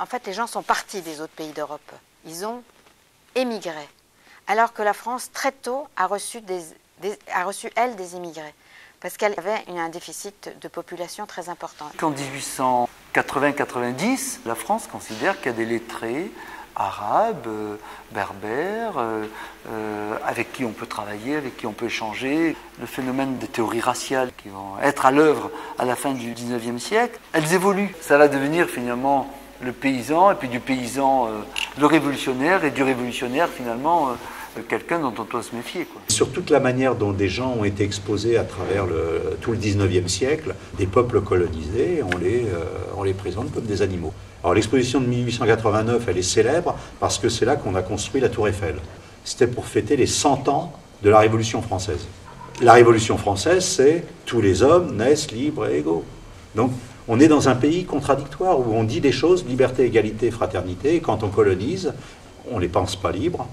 En fait, les gens sont partis des autres pays d'Europe. Ils ont émigré. Alors que la France, très tôt, a reçu, elle, des immigrés. Parce qu'elle avait un déficit de population très important. En 1880-90, la France considère qu'il y a des lettrés arabes, berbères, avec qui on peut travailler, avec qui on peut échanger. Le phénomène des théories raciales qui vont être à l'œuvre à la fin du 19e siècle, elles évoluent. Ça va devenir finalement le paysan, et puis du paysan le révolutionnaire, et du révolutionnaire finalement quelqu'un dont on doit se méfier, quoi. Sur toute la manière dont des gens ont été exposés à travers tout le 19e siècle, des peuples colonisés, on les présente comme des animaux. Alors l'exposition de 1889, elle est célèbre parce que c'est là qu'on a construit la Tour Eiffel. C'était pour fêter les 100 ans de la Révolution française. La Révolution française, c'est « tous les hommes naissent libres et égaux ». Donc on est dans un pays contradictoire où on dit des choses, liberté, égalité, fraternité, et quand on colonise, on ne les pense pas libres,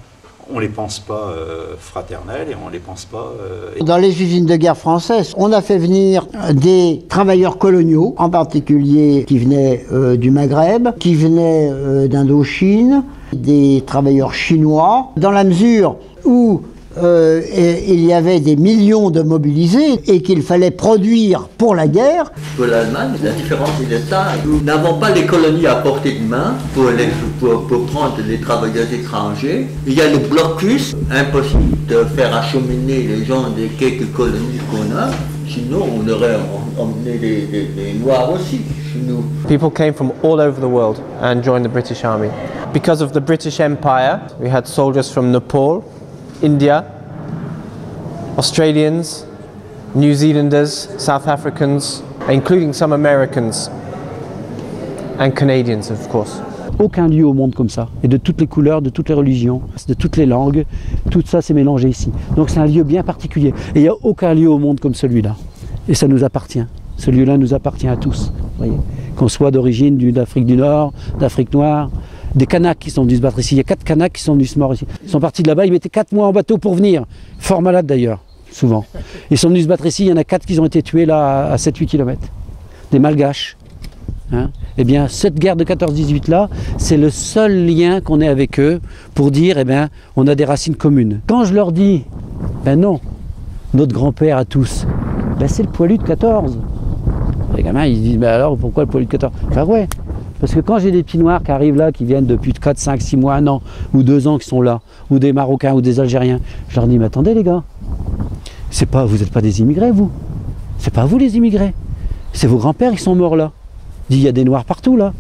on ne les pense pas fraternels et on ne les pense pas... Dans les usines de guerre françaises, on a fait venir des travailleurs coloniaux, en particulier qui venaient du Maghreb, qui venaient d'Indochine, des travailleurs chinois, dans la mesure où il y avait des millions de mobilisés et qu'il fallait produire pour la guerre. Pour l'Allemagne, la différence est de taille. Nous n'avons pas les colonies à portée de main pour prendre les travailleurs étrangers. Il y a le blocus, impossible de faire acheminer les gens des quelques colonies qu'on a. Sinon, on aurait emmené les Noirs aussi chez nous. People came from all over the world and joined the British Army. Because of the British Empire, we had soldiers from Nepal, India, Australians, New Zealanders, South Africans, including some Americans and Canadians, of course. Aucun lieu au monde comme ça, et de toutes les couleurs, de toutes les religions, de toutes les langues, tout ça s'est mélangé ici. Donc c'est un lieu bien particulier, et il n'y a aucun lieu au monde comme celui-là. Et ça nous appartient, ce lieu-là nous appartient à tous, voyez. Qu'on soit d'origine d'Afrique du Nord, d'Afrique noire, des Kanaks qui sont venus se battre ici. Il y a 4 Kanaks qui sont venus se mordre ici. Ils sont partis de là-bas, ils mettaient 4 mois en bateau pour venir. Fort malades d'ailleurs, souvent. Ils sont venus se battre ici, il y en a 4 qui ont été tués là à 7-8 km. Des Malgaches. Hein. Eh bien, cette guerre de 14-18 là, c'est le seul lien qu'on ait avec eux pour dire, eh bien, on a des racines communes. Quand je leur dis, ben non, notre grand-père à tous, ben c'est le poilu de 14. Les gamins, ils disent, ben alors, pourquoi le poilu de 14? Ben ouais. Parce que quand j'ai des petits noirs qui arrivent là, qui viennent depuis 4, 5, 6 mois, 1 an, ou 2 ans qui sont là, ou des Marocains, ou des Algériens, je leur dis, mais attendez les gars, vous n'êtes pas des immigrés vous, c'est pas vous les immigrés, c'est vos grands-pères qui sont morts là. Il y a des noirs partout là,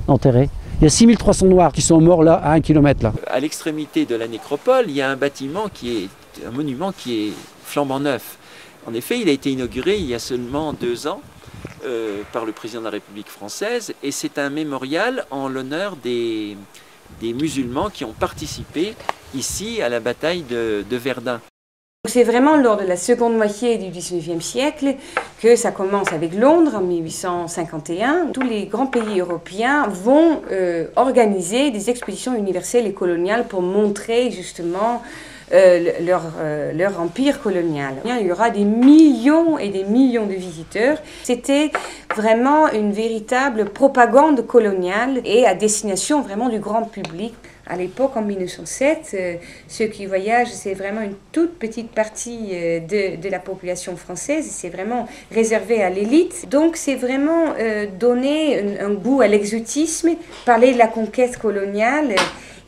enterrés. Il y a 6300 noirs qui sont morts là, à 1 km là. À l'extrémité de la nécropole, il y a un monument qui est flambant neuf. En effet, il a été inauguré il y a seulement 2 ans. Par le président de la République française, et c'est un mémorial en l'honneur des musulmans qui ont participé ici à la bataille de Verdun. C'est vraiment lors de la seconde moitié du XIXe siècle que ça commence avec Londres en 1851. Tous les grands pays européens vont organiser des expositions universelles et coloniales pour montrer justement leur empire colonial. Il y aura des millions et des millions de visiteurs. C'était vraiment une véritable propagande coloniale et à destination vraiment du grand public. À l'époque, en 1907, ceux qui voyagent, c'est vraiment une toute petite partie de la population française. C'est vraiment réservé à l'élite. Donc, c'est vraiment donner un goût à l'exotisme, parler de la conquête coloniale.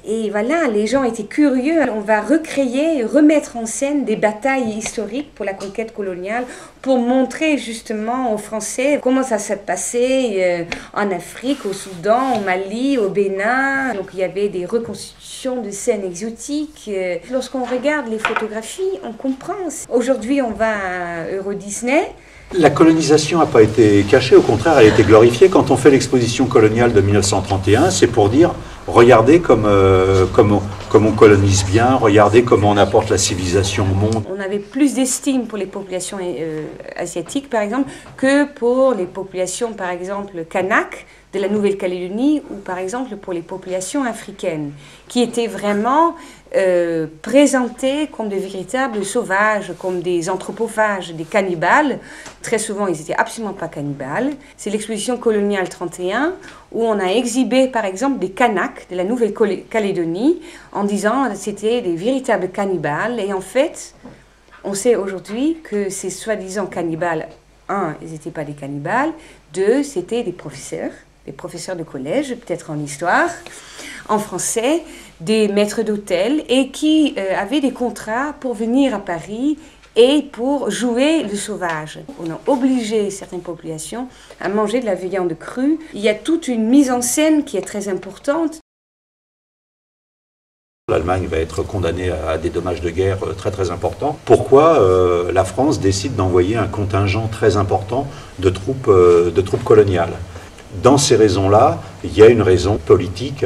Et voilà, les gens étaient curieux. On va recréer, remettre en scène des batailles historiques pour la conquête coloniale, pour montrer justement aux Français comment ça s'est passé en Afrique, au Soudan, au Mali, au Bénin. Donc il y avait des reconstitutions de scènes exotiques. Lorsqu'on regarde les photographies, on comprend. Aujourd'hui, on va à Euro Disney. La colonisation n'a pas été cachée, au contraire, elle a été glorifiée. Quand on fait l'exposition coloniale de 1931, c'est pour dire, regardez comme on colonise bien, regardez comment on apporte la civilisation au monde. On avait plus d'estime pour les populations asiatiques, par exemple, que pour les populations, par exemple, Kanak de la Nouvelle-Calédonie, ou par exemple pour les populations africaines, qui étaient vraiment présentés comme des véritables sauvages, comme des anthropophages, des cannibales. Très souvent, ils n'étaient absolument pas cannibales. C'est l'exposition coloniale 31 où on a exhibé, par exemple, des Kanaks de la Nouvelle-Calédonie en disant que c'était des véritables cannibales. Et en fait, on sait aujourd'hui que ces soi-disant cannibales, un, ils n'étaient pas des cannibales, deux, c'était des professeurs de collège, peut-être en histoire, en français, des maîtres d'hôtel, et qui avaient des contrats pour venir à Paris et pour jouer le sauvage. On a obligé certaines populations à manger de la viande crue. Il y a toute une mise en scène qui est très importante. L'Allemagne va être condamnée à des dommages de guerre très très importants. Pourquoi la France décide d'envoyer un contingent très important de troupes coloniales? Dans ces raisons-là, il y a une raison politique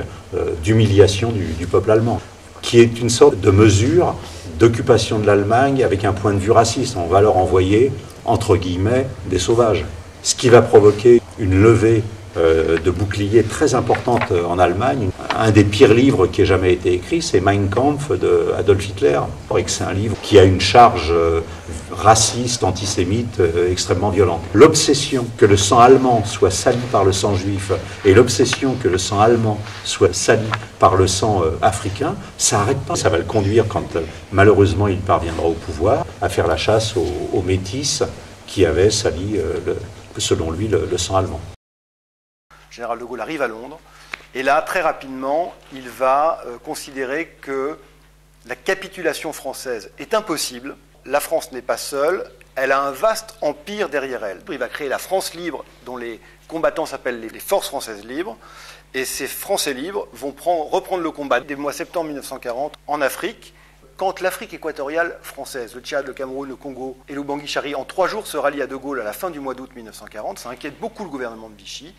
d'humiliation du peuple allemand, qui est une sorte de mesure d'occupation de l'Allemagne avec un point de vue raciste. On va leur envoyer, entre guillemets, des sauvages. Ce qui va provoquer une levée de boucliers très importante en Allemagne. Un des pires livres qui ait jamais été écrit, c'est Mein Kampf de Adolf Hitler. C'est un livre qui a une charge raciste, antisémite, extrêmement violente. L'obsession que le sang allemand soit sali par le sang juif et l'obsession que le sang allemand soit sali par le sang africain, ça n'arrête pas. Ça va le conduire, quand malheureusement il parviendra au pouvoir, à faire la chasse aux métis qui avaient sali, selon lui, le sang allemand. Le général de Gaulle arrive à Londres, et là, très rapidement, il va considérer que la capitulation française est impossible. La France n'est pas seule, elle a un vaste empire derrière elle. Il va créer la France libre, dont les combattants s'appellent les Forces françaises libres, et ces Français libres vont reprendre le combat dès le mois de septembre 1940 en Afrique, quand l'Afrique équatoriale française, le Tchad, le Cameroun, le Congo et l'Oubangui-Chari, en 3 jours se rallient à De Gaulle à la fin du mois d'août 1940, ça inquiète beaucoup le gouvernement de Vichy.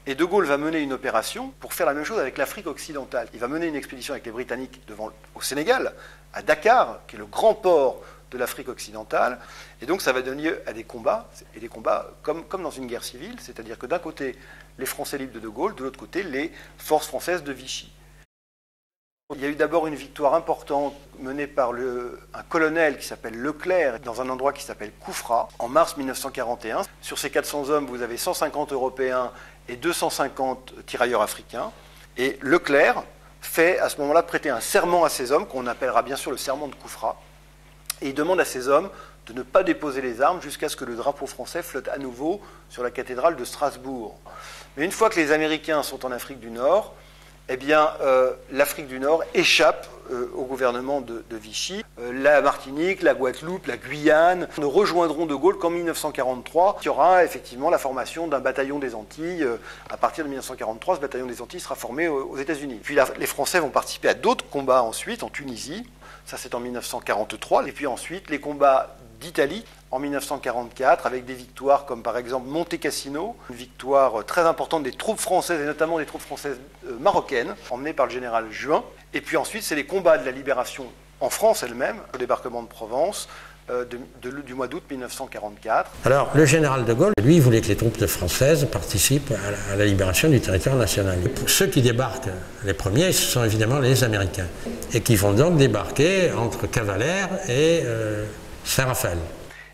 Et De Gaulle va mener une opération pour faire la même chose avec l'Afrique occidentale. Il va mener une expédition avec les Britanniques au Sénégal, à Dakar, qui est le grand port de l'Afrique occidentale. Et donc ça va donner lieu à des combats, et des combats comme dans une guerre civile, c'est-à-dire que d'un côté, les Français libres de De Gaulle, de l'autre côté, les forces françaises de Vichy. Il y a eu d'abord une victoire importante menée par un colonel qui s'appelle Leclerc dans un endroit qui s'appelle Koufra en mars 1941. Sur ces 400 hommes, vous avez 150 Européens et 250 tirailleurs africains. Et Leclerc fait à ce moment-là prêter un serment à ces hommes, qu'on appellera bien sûr le serment de Koufra. Et il demande à ces hommes de ne pas déposer les armes jusqu'à ce que le drapeau français flotte à nouveau sur la cathédrale de Strasbourg. Mais une fois que les Américains sont en Afrique du Nord, eh bien, l'Afrique du Nord échappe au gouvernement de Vichy. La Martinique, la Guadeloupe, la Guyane ne rejoindront De Gaulle qu'en 1943. Il y aura effectivement la formation d'un bataillon des Antilles. À partir de 1943, ce bataillon des Antilles sera formé aux États-Unis. Puis les Français vont participer à d'autres combats ensuite, en Tunisie. Ça, c'est en 1943. Et puis ensuite, les combats d'Italie en 1944, avec des victoires comme par exemple Monte Cassino, une victoire très importante des troupes françaises et notamment des troupes françaises marocaines, emmenées par le général Juin. Et puis ensuite, c'est les combats de la libération en France elle-même, le débarquement de Provence, du mois d'août 1944. Alors, le général de Gaulle, lui, voulait que les troupes françaises participent à la libération du territoire national. Pour ceux qui débarquent les premiers, ce sont évidemment les Américains, et qui vont donc débarquer entre Cavalère et Saint-Raphaël.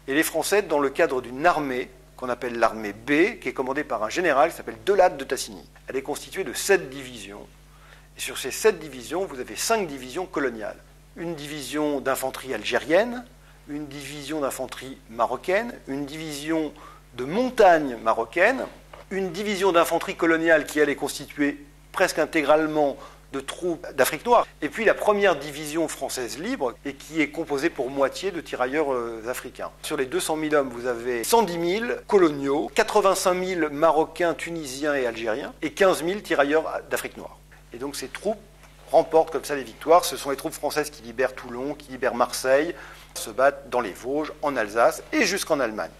Et les Français, dans le cadre d'une armée qu'on appelle l'armée B, qui est commandée par un général qui s'appelle Delade de Tassigny. Elle est constituée de 7 divisions. Et sur ces 7 divisions, vous avez 5 divisions coloniales. Une division d'infanterie algérienne, une division d'infanterie marocaine, une division de montagne marocaine, une division d'infanterie coloniale qui, elle, est constituée presque intégralement de troupes d'Afrique noire, et puis la première division française libre, et qui est composée pour moitié de tirailleurs africains. Sur les 200 000 hommes, vous avez 110 000 coloniaux, 85 000 Marocains, Tunisiens et Algériens, et 15 000 tirailleurs d'Afrique noire. Et donc ces troupes remportent comme ça les victoires. Ce sont les troupes françaises qui libèrent Toulon, qui libèrent Marseille, se battent dans les Vosges, en Alsace et jusqu'en Allemagne.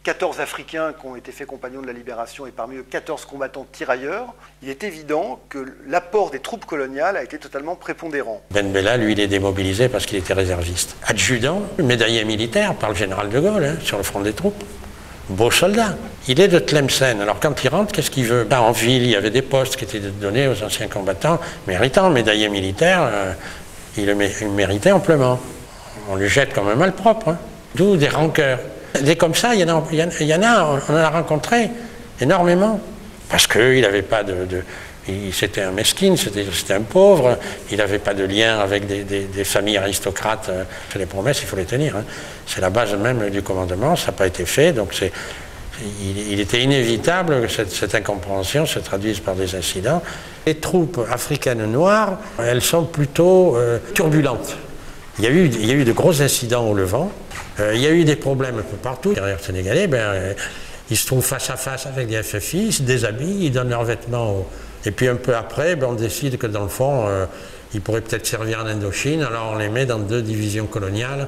14 Africains qui ont été faits compagnons de la libération et parmi eux 14 combattants tirailleurs, il est évident que l'apport des troupes coloniales a été totalement prépondérant. Ben Bella, lui, il est démobilisé parce qu'il était réserviste. Adjudant, médaillé militaire par le général de Gaulle, sur le front des troupes. beau soldat. Il est de Tlemcen. Alors quand il rentre, qu'est-ce qu'il veut? En ville, il y avait des postes qui étaient donnés aux anciens combattants méritants, médaillés militaires, il le méritait amplement. On le jette comme un malpropre, hein. D'où des rancœurs. Des comme ça, il y en a, on en a rencontré énormément. Parce qu'il n'avait pas c'était un mesquine, c'était un pauvre, il n'avait pas de lien avec des familles aristocrates. Les promesses, il faut les tenir, hein. C'est la base même du commandement, ça n'a pas été fait, donc il était inévitable que cette incompréhension se traduise par des incidents. Les troupes africaines noires, elles sont plutôt turbulentes. Il y a eu de gros incidents au Levant, il y a eu des problèmes un peu partout. Les Sénégalais, ils se trouvent face à face avec les FFI, ils se déshabillent, ils donnent leurs vêtements et puis un peu après, on décide que dans le fond, ils pourraient peut-être servir en Indochine, alors on les met dans 2 divisions coloniales